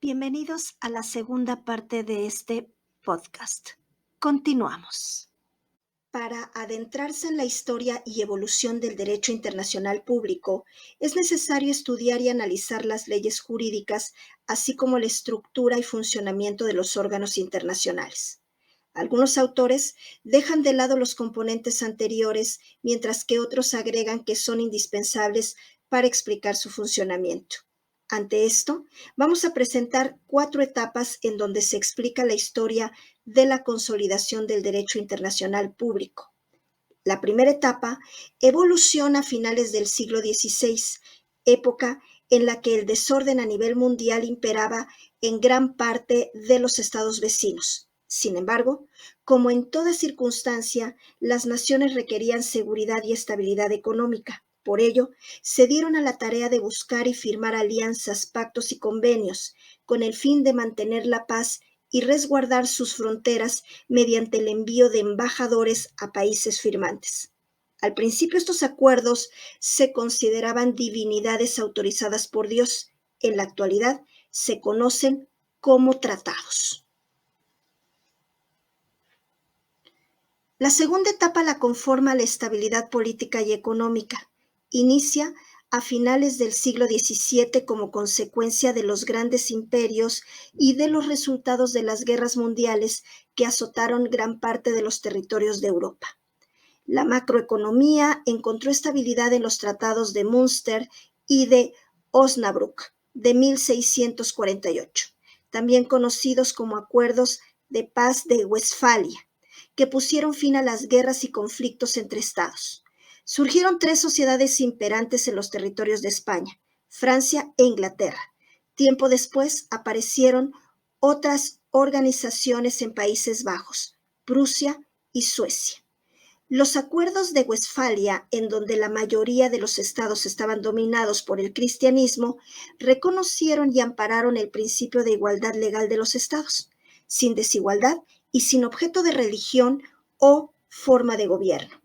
Bienvenidos a la segunda parte de este podcast. Continuamos. Para adentrarse en la historia y evolución del derecho internacional público, es necesario estudiar y analizar las leyes jurídicas, así como la estructura y funcionamiento de los órganos internacionales. Algunos autores dejan de lado los componentes anteriores, mientras que otros agregan que son indispensables para explicar su funcionamiento. Ante esto, vamos a presentar 4 etapas en donde se explica la historia de la consolidación del derecho internacional público. La primera etapa evoluciona a finales del siglo XVI, época en la que el desorden a nivel mundial imperaba en gran parte de los estados vecinos. Sin embargo, como en toda circunstancia, las naciones requerían seguridad y estabilidad económica. Por ello, se dieron a la tarea de buscar y firmar alianzas, pactos y convenios, con el fin de mantener la paz y resguardar sus fronteras mediante el envío de embajadores a países firmantes. Al principio estos acuerdos se consideraban divinidades autorizadas por Dios. En la actualidad se conocen como tratados. La segunda etapa la conforma la estabilidad política y económica. Inicia a finales del siglo XVII como consecuencia de los grandes imperios y de los resultados de las guerras mundiales que azotaron gran parte de los territorios de Europa. La macroeconomía encontró estabilidad en los tratados de Münster y de Osnabrück de 1648, también conocidos como acuerdos de paz de Westfalia, que pusieron fin a las guerras y conflictos entre estados. Surgieron 3 sociedades imperantes en los territorios de España, Francia e Inglaterra. Tiempo después aparecieron otras organizaciones en Países Bajos, Prusia y Suecia. Los acuerdos de Westfalia, en donde la mayoría de los estados estaban dominados por el cristianismo, reconocieron y ampararon el principio de igualdad legal de los estados, sin desigualdad y sin objeto de religión o forma de gobierno.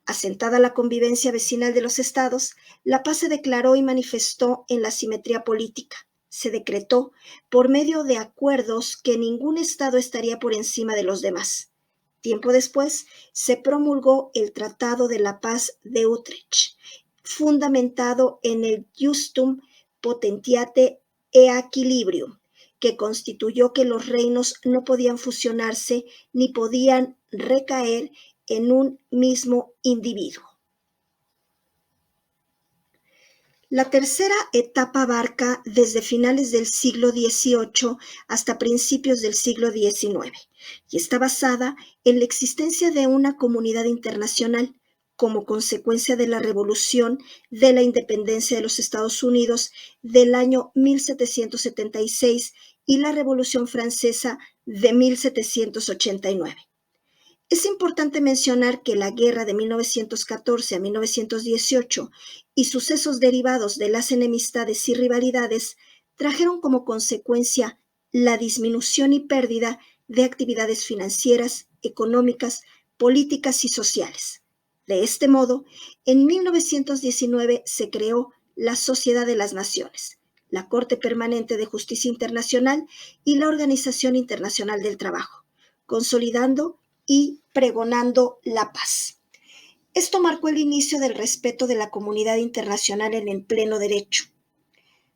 Asentada la convivencia vecinal de los estados, la paz se declaró y manifestó en la simetría política. Se decretó por medio de acuerdos que ningún estado estaría por encima de los demás. Tiempo después, se promulgó el Tratado de la Paz de Utrecht, fundamentado en el Justum Potentiate Equilibrium, que constituyó que los reinos no podían fusionarse ni podían recaer en un mismo individuo. La tercera etapa abarca desde finales del siglo XVIII hasta principios del siglo XIX y está basada en la existencia de una comunidad internacional como consecuencia de la Revolución de la Independencia de los Estados Unidos del año 1776 y la Revolución Francesa de 1789. Es importante mencionar que la guerra de 1914 a 1918 y sucesos derivados de las enemistades y rivalidades trajeron como consecuencia la disminución y pérdida de actividades financieras, económicas, políticas y sociales. De este modo, en 1919 se creó la Sociedad de las Naciones, la Corte Permanente de Justicia Internacional y la Organización Internacional del Trabajo, consolidando y pregonando la paz. Esto marcó el inicio del respeto de la comunidad internacional en el pleno derecho.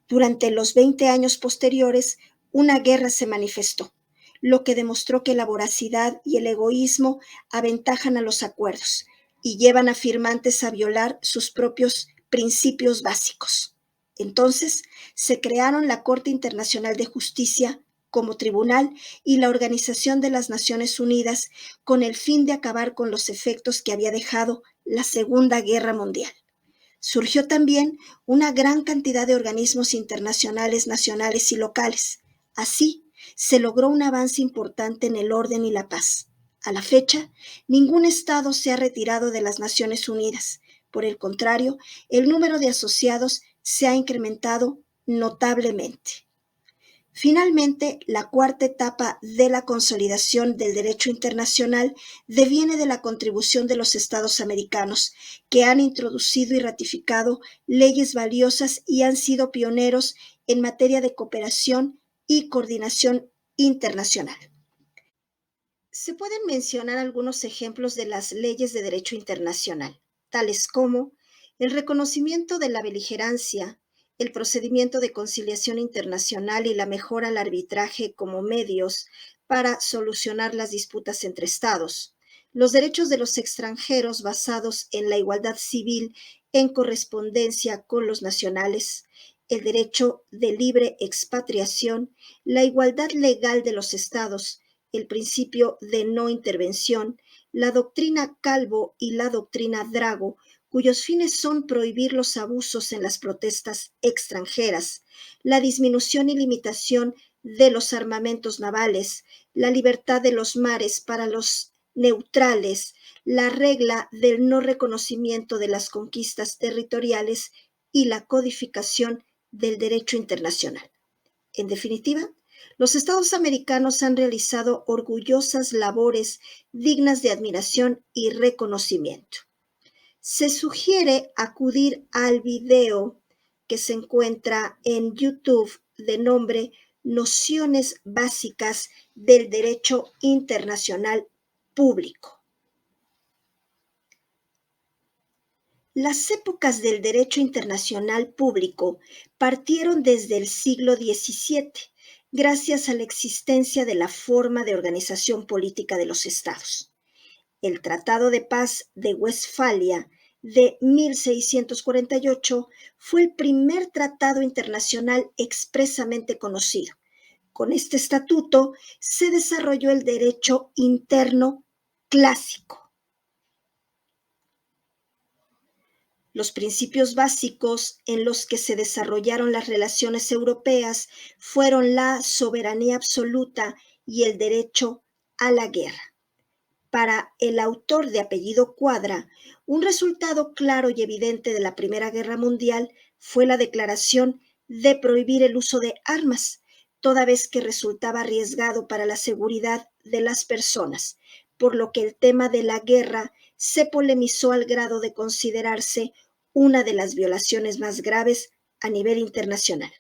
Durante los 20 años posteriores, una guerra se manifestó, lo que demostró que la voracidad y el egoísmo aventajan a los acuerdos y llevan a firmantes a violar sus propios principios básicos. Entonces, se crearon la Corte Internacional de Justicia como tribunal y la Organización de las Naciones Unidas con el fin de acabar con los efectos que había dejado la Segunda Guerra Mundial. Surgió también una gran cantidad de organismos internacionales, nacionales y locales. Así, se logró un avance importante en el orden y la paz. A la fecha, ningún estado se ha retirado de las Naciones Unidas. Por el contrario, el número de asociados se ha incrementado notablemente. Finalmente, la cuarta etapa de la consolidación del derecho internacional deviene de la contribución de los Estados americanos, que han introducido y ratificado leyes valiosas y han sido pioneros en materia de cooperación y coordinación internacional. Se pueden mencionar algunos ejemplos de las leyes de derecho internacional, tales como el reconocimiento de la beligerancia, el procedimiento de conciliación internacional y la mejora al arbitraje como medios para solucionar las disputas entre estados, los derechos de los extranjeros basados en la igualdad civil en correspondencia con los nacionales, el derecho de libre expatriación, la igualdad legal de los estados, el principio de no intervención, la doctrina Calvo y la doctrina Drago, cuyos fines son prohibir los abusos en las protestas extranjeras, la disminución y limitación de los armamentos navales, la libertad de los mares para los neutrales, la regla del no reconocimiento de las conquistas territoriales y la codificación del derecho internacional. En definitiva, los Estados americanos han realizado orgullosas labores dignas de admiración y reconocimiento. Se sugiere acudir al video que se encuentra en YouTube de nombre Nociones básicas del derecho internacional público. Las épocas del derecho internacional público partieron desde el siglo XVII, gracias a la existencia de la forma de organización política de los estados. El Tratado de Paz de Westfalia de 1648 fue el primer tratado internacional expresamente conocido. Con este estatuto se desarrolló el derecho interno clásico. Los principios básicos en los que se desarrollaron las relaciones europeas fueron la soberanía absoluta y el derecho a la guerra. Para el autor de apellido Cuadra, un resultado claro y evidente de la Primera Guerra Mundial fue la declaración de prohibir el uso de armas, toda vez que resultaba arriesgado para la seguridad de las personas, por lo que el tema de la guerra se polemizó al grado de considerarse una de las violaciones más graves a nivel internacional.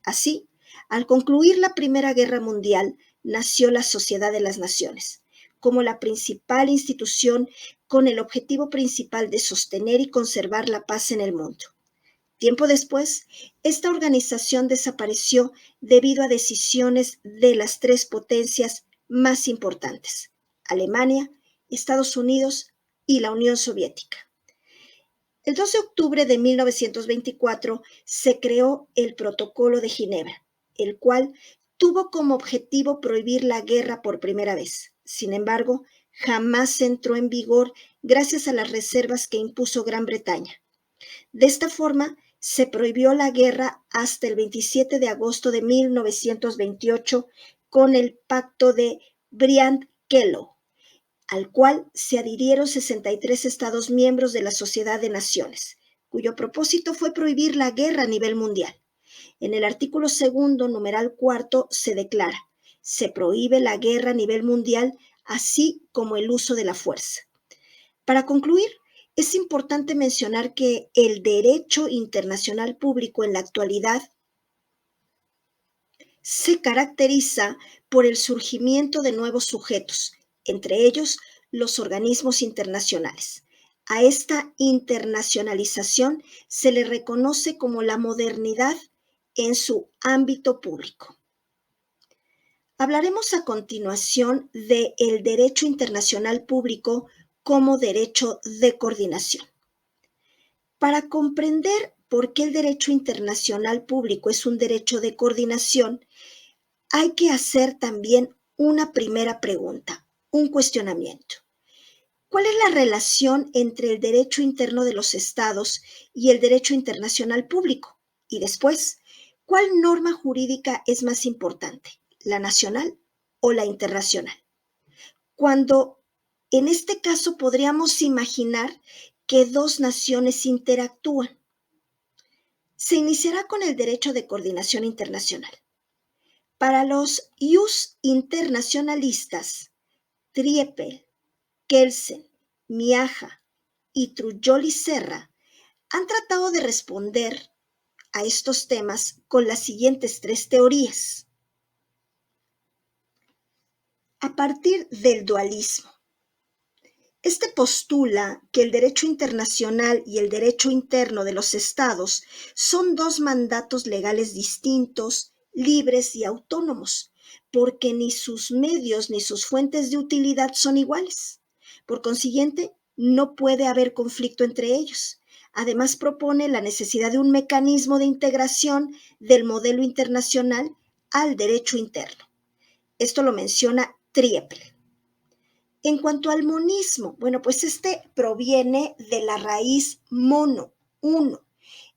Así, al concluir la Primera Guerra Mundial, nació la Sociedad de las Naciones, como la principal institución con el objetivo principal de sostener y conservar la paz en el mundo. Tiempo después, esta organización desapareció debido a decisiones de las tres potencias más importantes: Alemania, Estados Unidos y la Unión Soviética. El 2 de octubre de 1924 se creó el Protocolo de Ginebra, el cual tuvo como objetivo prohibir la guerra por primera vez. Sin embargo, jamás entró en vigor gracias a las reservas que impuso Gran Bretaña. De esta forma, se prohibió la guerra hasta el 27 de agosto de 1928 con el Pacto de Briand-Kellogg, al cual se adhirieron 63 Estados miembros de la Sociedad de Naciones, cuyo propósito fue prohibir la guerra a nivel mundial. En el artículo 2, numeral 4, se declara: se prohíbe la guerra a nivel mundial, así como el uso de la fuerza. Para concluir, es importante mencionar que el derecho internacional público en la actualidad se caracteriza por el surgimiento de nuevos sujetos, entre ellos los organismos internacionales. A esta internacionalización se le reconoce como la modernidad en su ámbito público. Hablaremos a continuación del derecho internacional público como derecho de coordinación. Para comprender por qué el derecho internacional público es un derecho de coordinación, hay que hacer también una primera pregunta, un cuestionamiento. ¿Cuál es la relación entre el derecho interno de los estados y el derecho internacional público? Y después, ¿cuál norma jurídica es más importante, la nacional o la internacional? Cuando en este caso podríamos imaginar que dos naciones interactúan. Se iniciará con el derecho de coordinación internacional. Para los ius internacionalistas, Triepel, Kelsen, Miaja y Trujillo Serra han tratado de responder a estos temas con las siguientes tres teorías. a partir del dualismo. Este postula que el derecho internacional y el derecho interno de los estados son dos mandatos legales distintos, libres y autónomos, porque ni sus medios ni sus fuentes de utilidad son iguales. Por consiguiente, no puede haber conflicto entre ellos. Además, propone la necesidad de un mecanismo de integración del modelo internacional al derecho interno. Esto lo menciona Triepel. En cuanto al monismo, bueno, pues este proviene de la raíz mono, uno.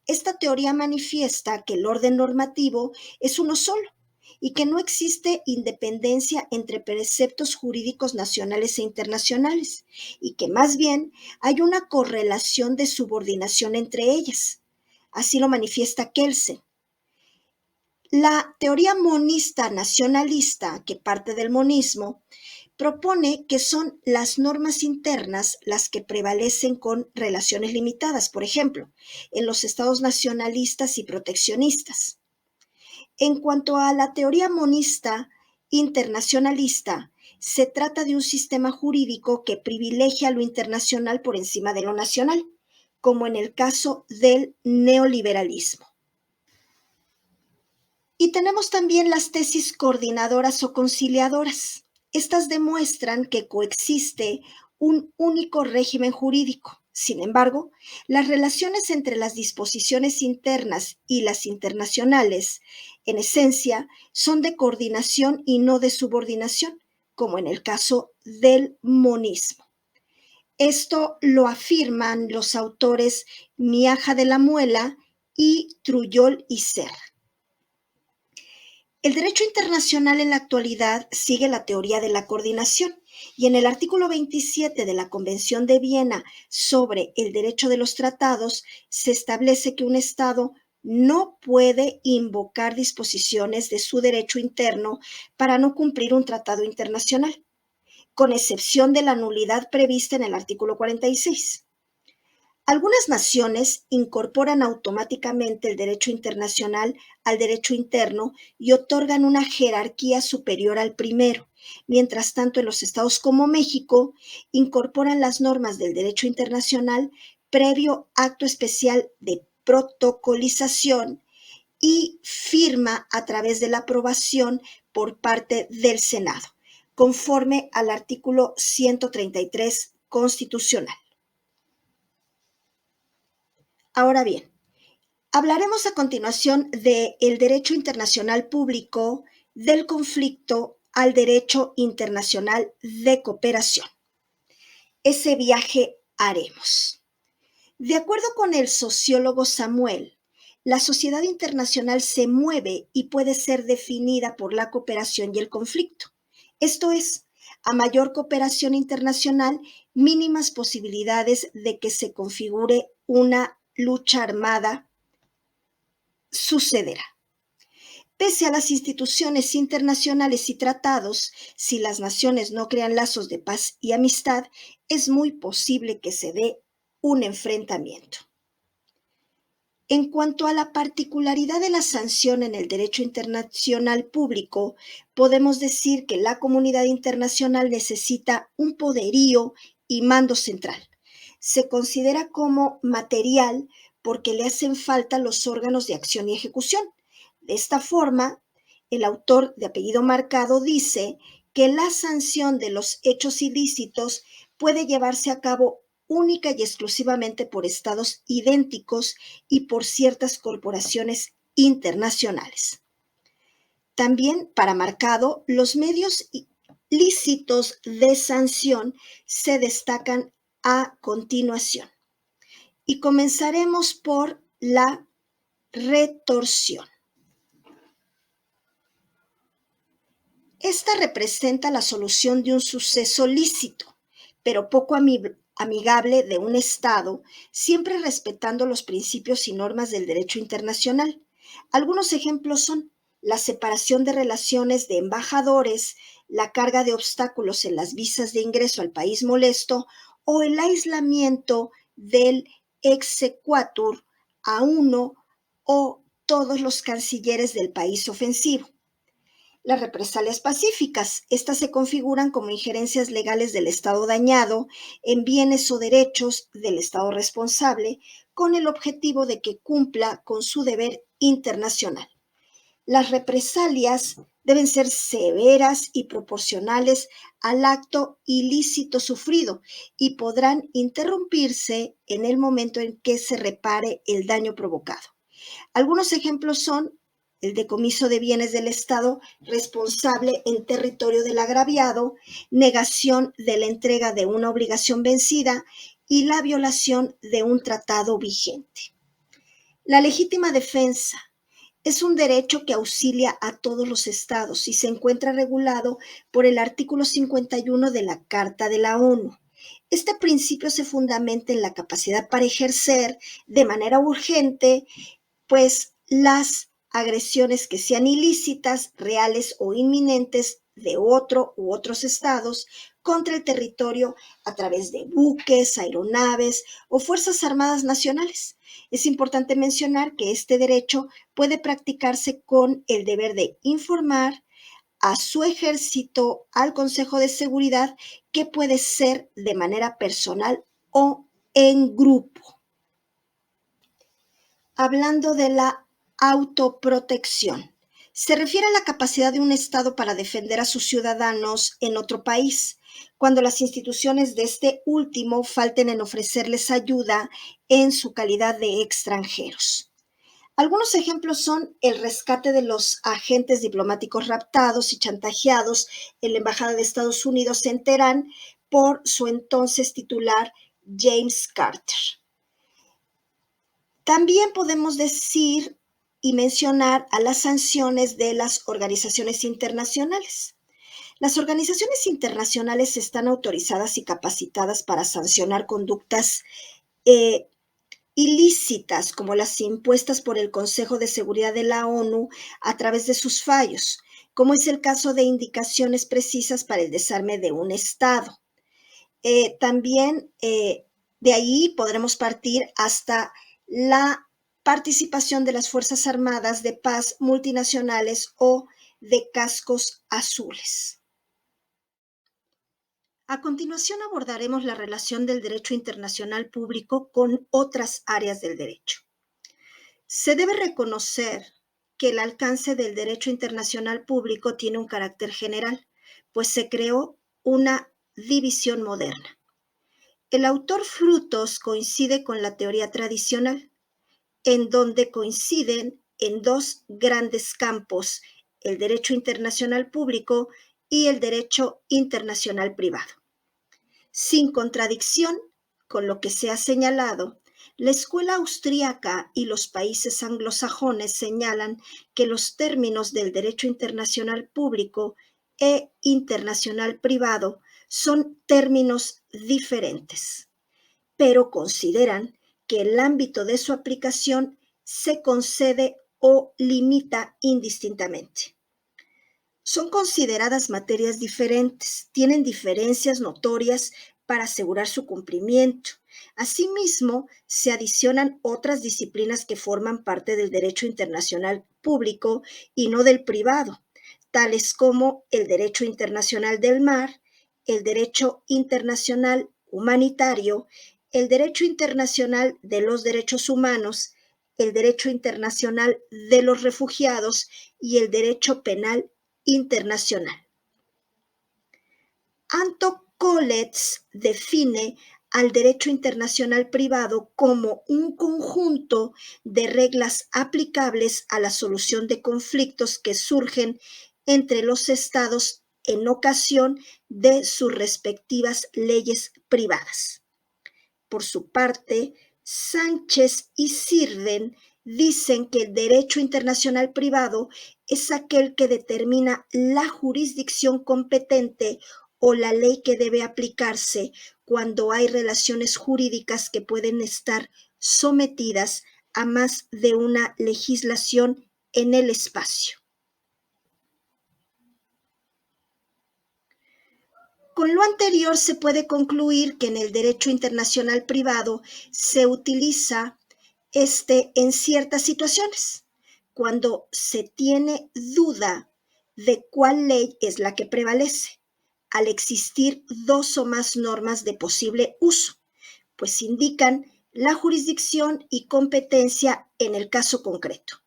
Esta teoría manifiesta que el orden normativo es uno solo y que no existe independencia entre preceptos jurídicos nacionales e internacionales, y que más bien hay una correlación de subordinación entre ellas. Así lo manifiesta Kelsen. La teoría monista nacionalista, que parte del monismo, propone que son las normas internas las que prevalecen con relaciones limitadas, por ejemplo, en los estados nacionalistas y proteccionistas. En cuanto a la teoría monista internacionalista, se trata de un sistema jurídico que privilegia lo internacional por encima de lo nacional, como en el caso del neoliberalismo. Y tenemos también las tesis coordinadoras o conciliadoras. Estas demuestran que coexiste un único régimen jurídico. Sin embargo, las relaciones entre las disposiciones internas y las internacionales, en esencia, son de coordinación y no de subordinación, como en el caso del monismo. Esto lo afirman los autores Miaja de la Muela y Trujol y Serra. El derecho internacional en la actualidad sigue la teoría de la coordinación, y en el artículo 27 de la Convención de Viena sobre el derecho de los tratados se establece que un Estado no puede invocar disposiciones de su derecho interno para no cumplir un tratado internacional, con excepción de la nulidad prevista en el artículo 46. Algunas naciones incorporan automáticamente el derecho internacional al derecho interno y otorgan una jerarquía superior al primero. Mientras tanto, en los estados como México, incorporan las normas del derecho internacional previo acto especial de protocolización y firma a través de la aprobación por parte del Senado, conforme al artículo 133 constitucional. Ahora bien, hablaremos a continuación del derecho internacional público, del conflicto al derecho internacional de cooperación. Ese viaje haremos. De acuerdo con el sociólogo Samuel, la sociedad internacional se mueve y puede ser definida por la cooperación y el conflicto. Esto es, a mayor cooperación internacional, mínimas posibilidades de que se configure una lucha armada sucederá. Pese a las instituciones internacionales y tratados, si las naciones no crean lazos de paz y amistad, es muy posible que se dé un enfrentamiento. En cuanto a la particularidad de la sanción en el derecho internacional público, podemos decir que la comunidad internacional necesita un poderío y mando central. Se considera como material porque le hacen falta los órganos de acción y ejecución. De esta forma, el autor de apellido marcado dice que la sanción de los hechos ilícitos puede llevarse a cabo única y exclusivamente por estados idénticos y por ciertas corporaciones internacionales. También, para marcado, los medios lícitos de sanción se destacan a continuación. Y comenzaremos por la retorsión. Esta representa la solución de un suceso lícito, pero poco amigable de un Estado, siempre respetando los principios y normas del derecho internacional. Algunos ejemplos son la separación de relaciones de embajadores, la carga de obstáculos en las visas de ingreso al país molesto o el aislamiento del exequatur a uno o todos los cancilleres del país ofensivo. Las represalias pacíficas. Estas se configuran como injerencias legales del Estado dañado en bienes o derechos del Estado responsable con el objetivo de que cumpla con su deber internacional. Las represalias deben ser severas y proporcionales al acto ilícito sufrido y podrán interrumpirse en el momento en que se repare el daño provocado. Algunos ejemplos son el decomiso de bienes del Estado responsable en territorio del agraviado, negación de la entrega de una obligación vencida y la violación de un tratado vigente. La legítima defensa es un derecho que auxilia a todos los estados y se encuentra regulado por el artículo 51 de la Carta de la ONU. Este principio se fundamenta en la capacidad para ejercer de manera urgente, pues, las agresiones que sean ilícitas, reales o inminentes de otro u otros estados contra el territorio a través de buques, aeronaves o fuerzas armadas nacionales. Es importante mencionar que este derecho puede practicarse con el deber de informar a su ejército, al Consejo de Seguridad, que puede ser de manera personal o en grupo. Hablando de la autoprotección, se refiere a la capacidad de un Estado para defender a sus ciudadanos en otro país, cuando las instituciones de este último falten en ofrecerles ayuda en su calidad de extranjeros. Algunos ejemplos son el rescate de los agentes diplomáticos raptados y chantajeados en la Embajada de Estados Unidos en Teherán por su entonces titular James Carter. También podemos decir y mencionar a las sanciones de las organizaciones internacionales. Las organizaciones internacionales están autorizadas y capacitadas para sancionar conductas ilícitas, como las impuestas por el Consejo de Seguridad de la ONU a través de sus fallos, como es el caso de indicaciones precisas para el desarme de un Estado. También de ahí podremos partir hasta la participación de las Fuerzas Armadas de Paz multinacionales o de cascos azules. A continuación abordaremos la relación del derecho internacional público con otras áreas del derecho. Se debe reconocer que el alcance del derecho internacional público tiene un carácter general, pues se creó una división moderna. El autor Frutos coincide con la teoría tradicional, en donde coinciden en dos grandes campos, el derecho internacional público y el derecho internacional privado. Sin contradicción con lo que se ha señalado, la escuela austríaca y los países anglosajones señalan que los términos del derecho internacional público e internacional privado son términos diferentes, pero consideran que el ámbito de su aplicación se concede o limita indistintamente. Son consideradas materias diferentes, tienen diferencias notorias para asegurar su cumplimiento. Asimismo, se adicionan otras disciplinas que forman parte del derecho internacional público y no del privado, tales como el derecho internacional del mar, el derecho internacional humanitario, el derecho internacional de los derechos humanos, el derecho internacional de los refugiados y el derecho penal internacional. Anton Coletz define al derecho internacional privado como un conjunto de reglas aplicables a la solución de conflictos que surgen entre los estados en ocasión de sus respectivas leyes privadas. Por su parte, Sánchez y Sirden dicen que el derecho internacional privado es aquel que determina la jurisdicción competente o la ley que debe aplicarse cuando hay relaciones jurídicas que pueden estar sometidas a más de una legislación en el espacio. Con lo anterior se puede concluir que en el derecho internacional privado se utiliza en ciertas situaciones, cuando se tiene duda de cuál ley es la que prevalece, al existir dos o más normas de posible uso, pues indican la jurisdicción y competencia en el caso concreto.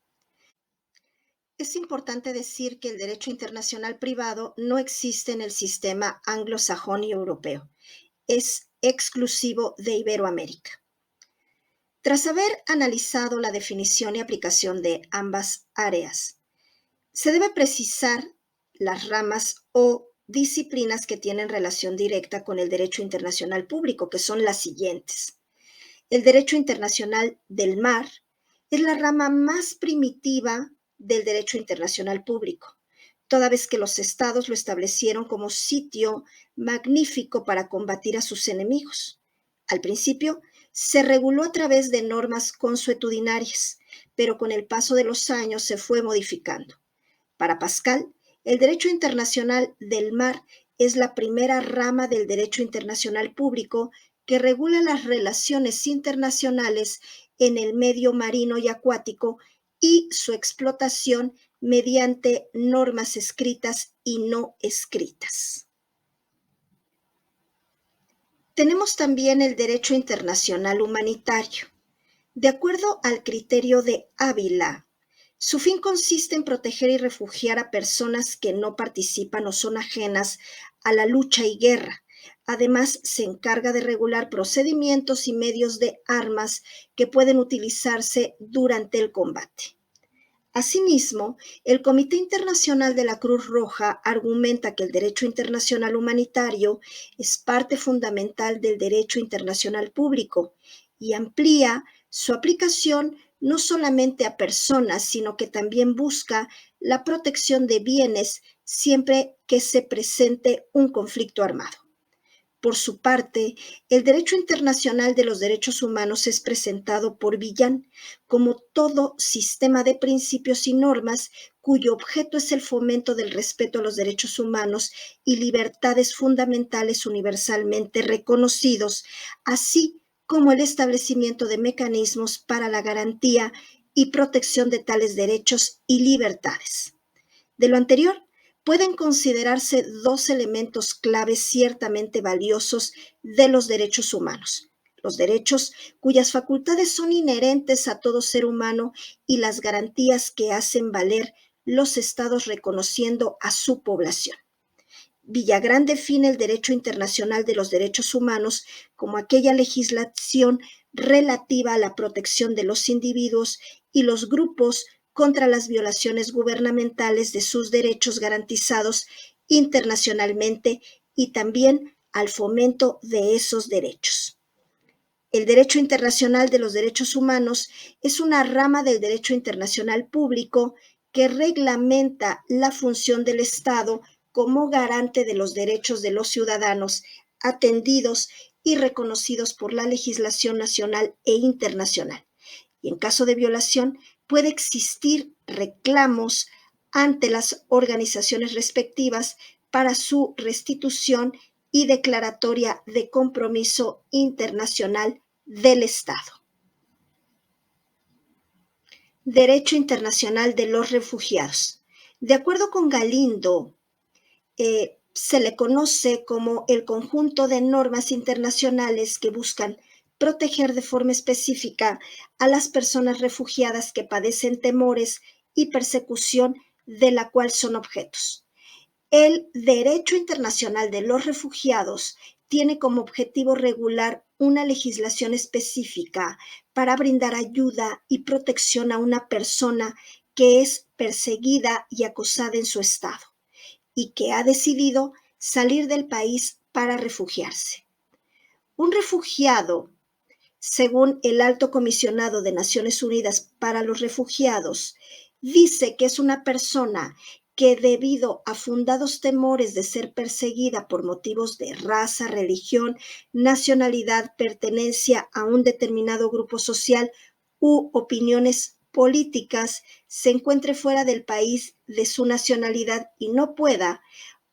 Es importante decir que el derecho internacional privado no existe en el sistema anglosajón y europeo. Es exclusivo de Iberoamérica. Tras haber analizado la definición y aplicación de ambas áreas, se debe precisar las ramas o disciplinas que tienen relación directa con el derecho internacional público, que son las siguientes. El derecho internacional del mar es la rama más primitiva del derecho internacional público, toda vez que los estados lo establecieron como sitio magnífico para combatir a sus enemigos. Al principio, se reguló a través de normas consuetudinarias, pero con el paso de los años se fue modificando. Para Pascal, el derecho internacional del mar es la primera rama del derecho internacional público que regula las relaciones internacionales en el medio marino y acuático y su explotación mediante normas escritas y no escritas. Tenemos también el derecho internacional humanitario. De acuerdo al criterio de Ávila, su fin consiste en proteger y refugiar a personas que no participan o son ajenas a la lucha y guerra. Además, se encarga de regular procedimientos y medios de armas que pueden utilizarse durante el combate. Asimismo, el Comité Internacional de la Cruz Roja argumenta que el derecho internacional humanitario es parte fundamental del derecho internacional público y amplía su aplicación no solamente a personas, sino que también busca la protección de bienes siempre que se presente un conflicto armado. Por su parte, el derecho internacional de los derechos humanos es presentado por Villán como todo sistema de principios y normas cuyo objeto es el fomento del respeto a los derechos humanos y libertades fundamentales universalmente reconocidos, así como el establecimiento de mecanismos para la garantía y protección de tales derechos y libertades. De lo anterior, pueden considerarse dos elementos claves ciertamente valiosos de los derechos humanos: los derechos cuyas facultades son inherentes a todo ser humano y las garantías que hacen valer los estados reconociendo a su población. Villagrán define el derecho internacional de los derechos humanos como aquella legislación relativa a la protección de los individuos y los grupos contra las violaciones gubernamentales de sus derechos garantizados internacionalmente y también al fomento de esos derechos. El derecho internacional de los derechos humanos es una rama del derecho internacional público que reglamenta la función del Estado como garante de los derechos de los ciudadanos atendidos y reconocidos por la legislación nacional e internacional. Y en caso de violación, puede existir reclamos ante las organizaciones respectivas para su restitución y declaratoria de compromiso internacional del Estado. Derecho internacional de los refugiados. De acuerdo con Galindo, se le conoce como el conjunto de normas internacionales que buscan proteger de forma específica a las personas refugiadas que padecen temores y persecución de la cual son objetos. El derecho internacional de los refugiados tiene como objetivo regular una legislación específica para brindar ayuda y protección a una persona que es perseguida y acosada en su estado y que ha decidido salir del país para refugiarse. Un refugiado, según el Alto Comisionado de Naciones Unidas para los Refugiados, dice que es una persona que, debido a fundados temores de ser perseguida por motivos de raza, religión, nacionalidad, pertenencia a un determinado grupo social u opiniones políticas, se encuentre fuera del país de su nacionalidad y no pueda,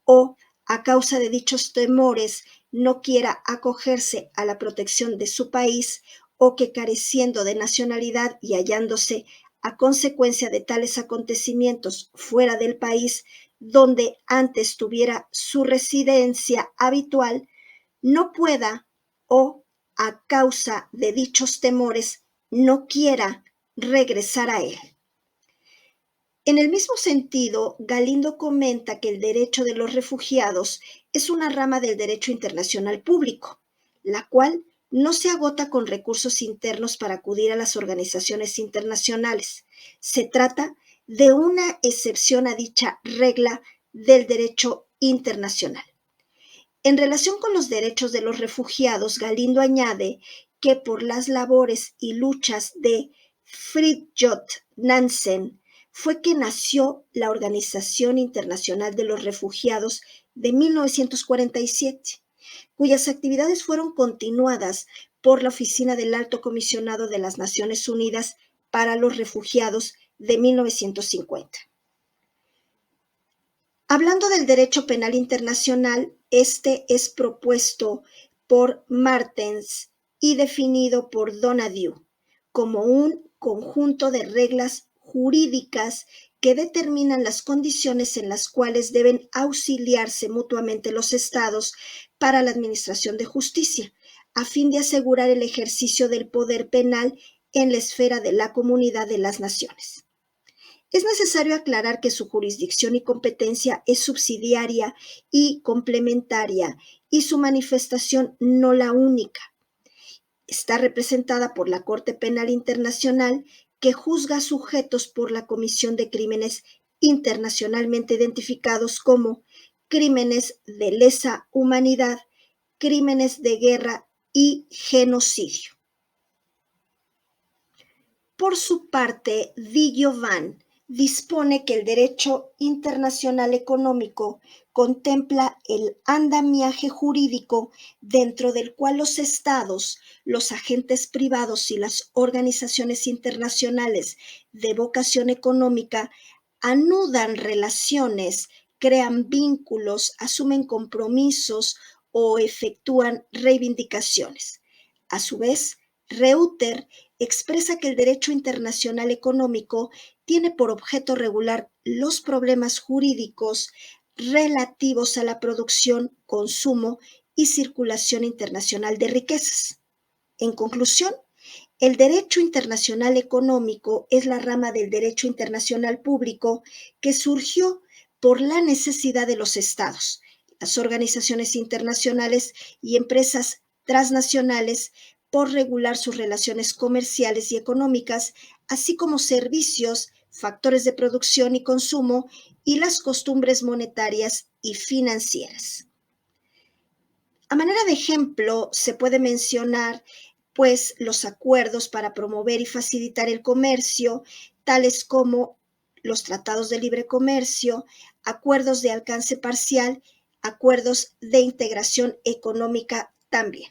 o a causa de dichos temores, no quiera acogerse a la protección de su país, o que, careciendo de nacionalidad y hallándose a consecuencia de tales acontecimientos fuera del país, donde antes tuviera su residencia habitual, no pueda o a causa de dichos temores no quiera regresar a él. En el mismo sentido, Galindo comenta que el derecho de los refugiados es una rama del derecho internacional público, la cual no se agota con recursos internos para acudir a las organizaciones internacionales. Se trata de una excepción a dicha regla del derecho internacional. En relación con los derechos de los refugiados, Galindo añade que por las labores y luchas de Fridtjof Nansen fue que nació la Organización Internacional de los Refugiados de 1947, cuyas actividades fueron continuadas por la Oficina del Alto Comisionado de las Naciones Unidas para los Refugiados de 1950. Hablando del derecho penal internacional, este es propuesto por Martens y definido por Donadieu como un conjunto de reglas jurídicas que determinan las condiciones en las cuales deben auxiliarse mutuamente los estados para la administración de justicia, a fin de asegurar el ejercicio del poder penal en la esfera de la comunidad de las naciones. Es necesario aclarar que su jurisdicción y competencia es subsidiaria y complementaria y su manifestación no la única. Está representada por la Corte Penal Internacional, que juzga sujetos por la comisión de crímenes internacionalmente identificados como crímenes de lesa humanidad, crímenes de guerra y genocidio. Por su parte, Di Giovanni dispone que el derecho internacional económico contempla el andamiaje jurídico dentro del cual los estados, los agentes privados y las organizaciones internacionales de vocación económica anudan relaciones, crean vínculos, asumen compromisos o efectúan reivindicaciones. A su vez, Reuter expresa que el derecho internacional económico tiene por objeto regular los problemas jurídicos relativos a la producción, consumo y circulación internacional de riquezas. En conclusión, el derecho internacional económico es la rama del derecho internacional público que surgió por la necesidad de los estados, las organizaciones internacionales y empresas transnacionales por regular sus relaciones comerciales y económicas, así como servicios, factores de producción y consumo y las costumbres monetarias y financieras. A manera de ejemplo, se puede mencionar pues los acuerdos para promover y facilitar el comercio, tales como los tratados de libre comercio, acuerdos de alcance parcial, acuerdos de integración económica también.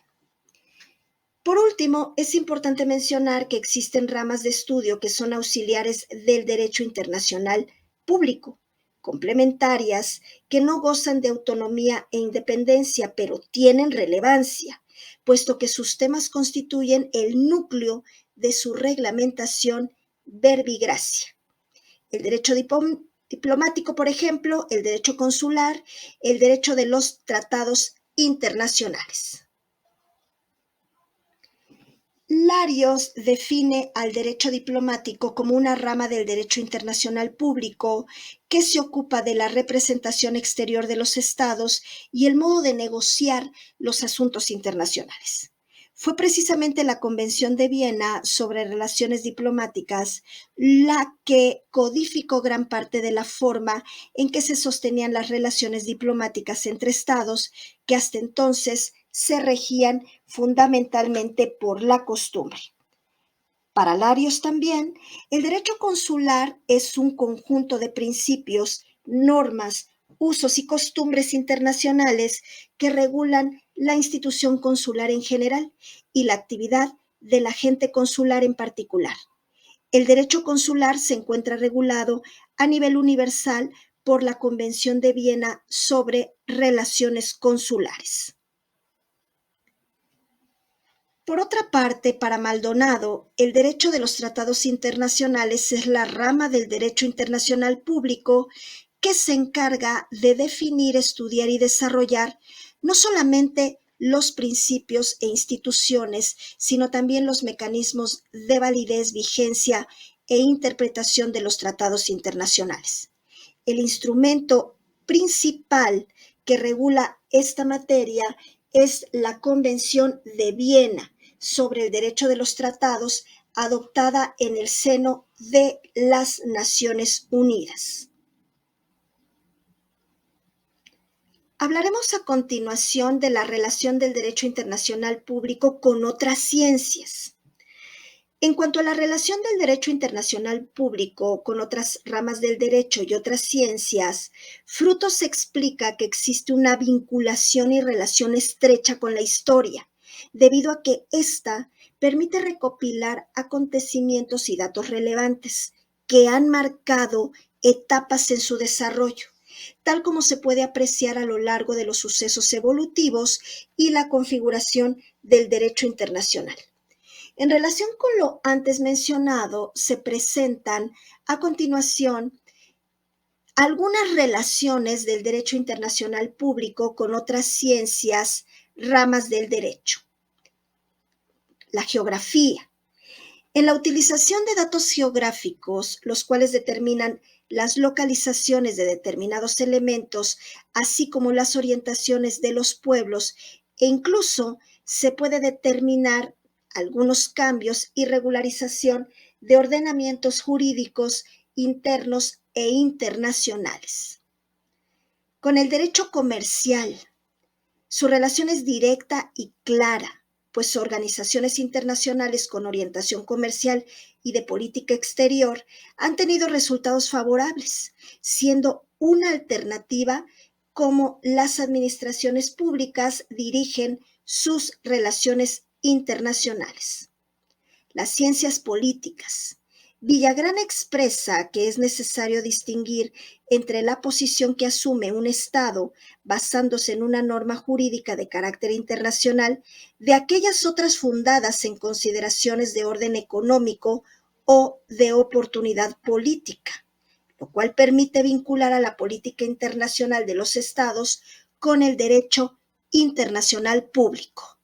Por último, es importante mencionar que existen ramas de estudio que son auxiliares del derecho internacional público, complementarias, que no gozan de autonomía e independencia, pero tienen relevancia, puesto que sus temas constituyen el núcleo de su reglamentación verbigracia. El derecho diplomático, por ejemplo, el derecho consular, el derecho de los tratados internacionales. Larios define al derecho diplomático como una rama del derecho internacional público que se ocupa de la representación exterior de los estados y el modo de negociar los asuntos internacionales. Fue precisamente la Convención de Viena sobre Relaciones Diplomáticas la que codificó gran parte de la forma en que se sostenían las relaciones diplomáticas entre estados, que hasta entonces se regían fundamentalmente por la costumbre. Para Larios también, el derecho consular es un conjunto de principios, normas, usos y costumbres internacionales que regulan la institución consular en general y la actividad del agente consular en particular. El derecho consular se encuentra regulado a nivel universal por la Convención de Viena sobre Relaciones Consulares. Por otra parte, para Maldonado, el derecho de los tratados internacionales es la rama del derecho internacional público que se encarga de definir, estudiar y desarrollar no solamente los principios e instituciones, sino también los mecanismos de validez, vigencia e interpretación de los tratados internacionales. El instrumento principal que regula esta materia es la Convención de Viena sobre el Derecho de los Tratados, adoptada en el seno de las Naciones Unidas. Hablaremos a continuación de la relación del derecho internacional público con otras ciencias. En cuanto a la relación del derecho internacional público con otras ramas del derecho y otras ciencias, Frutos explica que existe una vinculación y relación estrecha con la historia, debido a que ésta permite recopilar acontecimientos y datos relevantes que han marcado etapas en su desarrollo, tal como se puede apreciar a lo largo de los sucesos evolutivos y la configuración del derecho internacional. En relación con lo antes mencionado, se presentan a continuación algunas relaciones del derecho internacional público con otras ciencias, ramas del derecho. La geografía. En la utilización de datos geográficos, los cuales determinan las localizaciones de determinados elementos, así como las orientaciones de los pueblos, e incluso se puede determinar algunos cambios y regularización de ordenamientos jurídicos internos e internacionales. Con el derecho comercial, su relación es directa y clara, pues organizaciones internacionales con orientación comercial y de política exterior han tenido resultados favorables, siendo una alternativa como las administraciones públicas dirigen sus relaciones internacionales. Las ciencias políticas. Villagrán expresa que es necesario distinguir entre la posición que asume un Estado basándose en una norma jurídica de carácter internacional de aquellas otras fundadas en consideraciones de orden económico o de oportunidad política, lo cual permite vincular a la política internacional de los Estados con el derecho internacional público.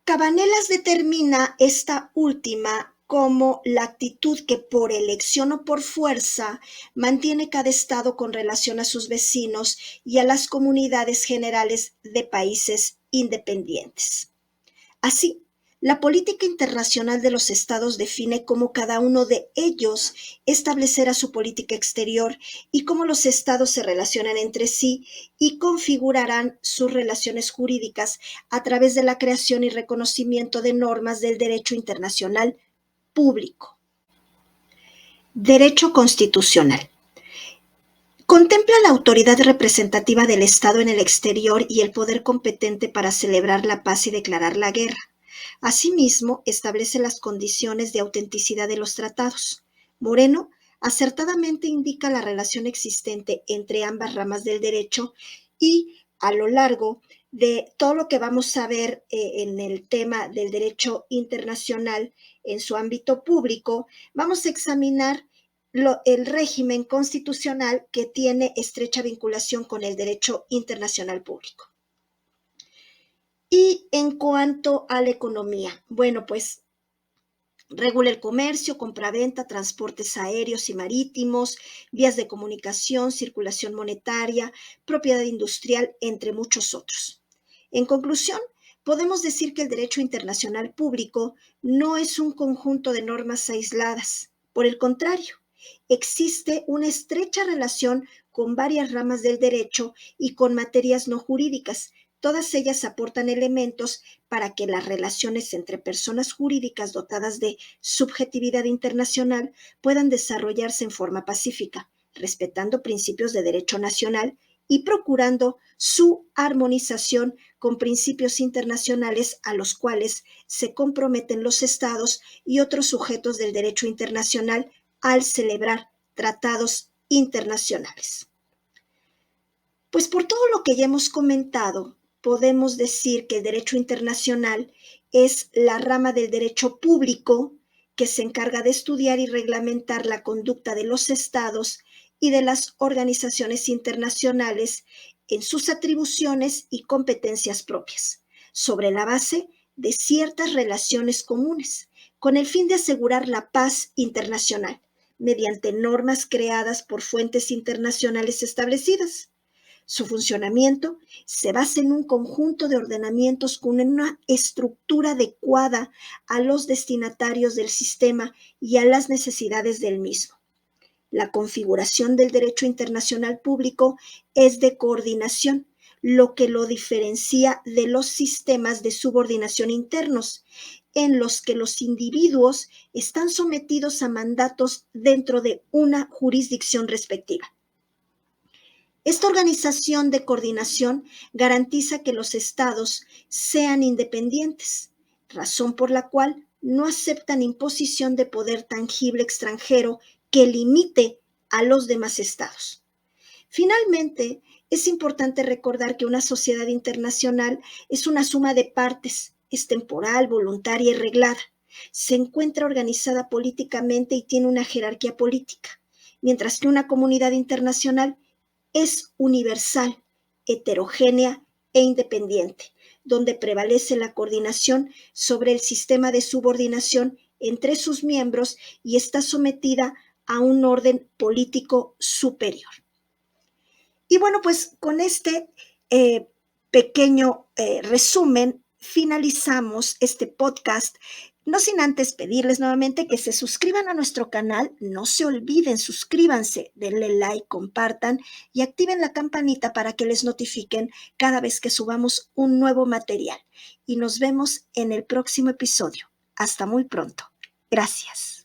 Cabanelas determina esta última como la actitud que por elección o por fuerza mantiene cada Estado con relación a sus vecinos y a las comunidades generales de países independientes. Así, la política internacional de los Estados define cómo cada uno de ellos establecerá su política exterior y cómo los Estados se relacionan entre sí y configurarán sus relaciones jurídicas a través de la creación y reconocimiento de normas del derecho internacional público. Derecho constitucional. Contempla la autoridad representativa del Estado en el exterior y el poder competente para celebrar la paz y declarar la guerra. Asimismo, establece las condiciones de autenticidad de los tratados. Moreno acertadamente indica la relación existente entre ambas ramas del derecho y a lo largo de todo lo que vamos a ver en el tema del derecho internacional en su ámbito público, vamos a examinar el régimen constitucional que tiene estrecha vinculación con el derecho internacional público. Y en cuanto a la economía, bueno, pues regula el comercio, compraventa, transportes aéreos y marítimos, vías de comunicación, circulación monetaria, propiedad industrial, entre muchos otros. En conclusión, podemos decir que el derecho internacional público no es un conjunto de normas aisladas. Por el contrario, existe una estrecha relación con varias ramas del derecho y con materias no jurídicas. Todas ellas aportan elementos para que las relaciones entre personas jurídicas dotadas de subjetividad internacional puedan desarrollarse en forma pacífica, respetando principios de derecho nacional y procurando su armonización con principios internacionales a los cuales se comprometen los Estados y otros sujetos del derecho internacional al celebrar tratados internacionales. Pues por todo lo que ya hemos comentado, podemos decir que el derecho internacional es la rama del derecho público que se encarga de estudiar y reglamentar la conducta de los estados y de las organizaciones internacionales en sus atribuciones y competencias propias, sobre la base de ciertas relaciones comunes, con el fin de asegurar la paz internacional, mediante normas creadas por fuentes internacionales establecidas. Su funcionamiento se basa en un conjunto de ordenamientos con una estructura adecuada a los destinatarios del sistema y a las necesidades del mismo. La configuración del derecho internacional público es de coordinación, lo que lo diferencia de los sistemas de subordinación internos, en los que los individuos están sometidos a mandatos dentro de una jurisdicción respectiva. Esta organización de coordinación garantiza que los estados sean independientes, razón por la cual no aceptan imposición de poder tangible extranjero que limite a los demás estados. Finalmente, es importante recordar que una sociedad internacional es una suma de partes, es temporal, voluntaria y reglada. Se encuentra organizada políticamente y tiene una jerarquía política, mientras que una comunidad internacional es universal, heterogénea e independiente, donde prevalece la coordinación sobre el sistema de subordinación entre sus miembros y está sometida a un orden político superior. Y bueno, pues con este pequeño resumen finalizamos este podcast, no sin antes pedirles nuevamente que se suscriban a nuestro canal. No se olviden, suscríbanse, denle like, compartan y activen la campanita para que les notifiquen cada vez que subamos un nuevo material. Y nos vemos en el próximo episodio. Hasta muy pronto. Gracias.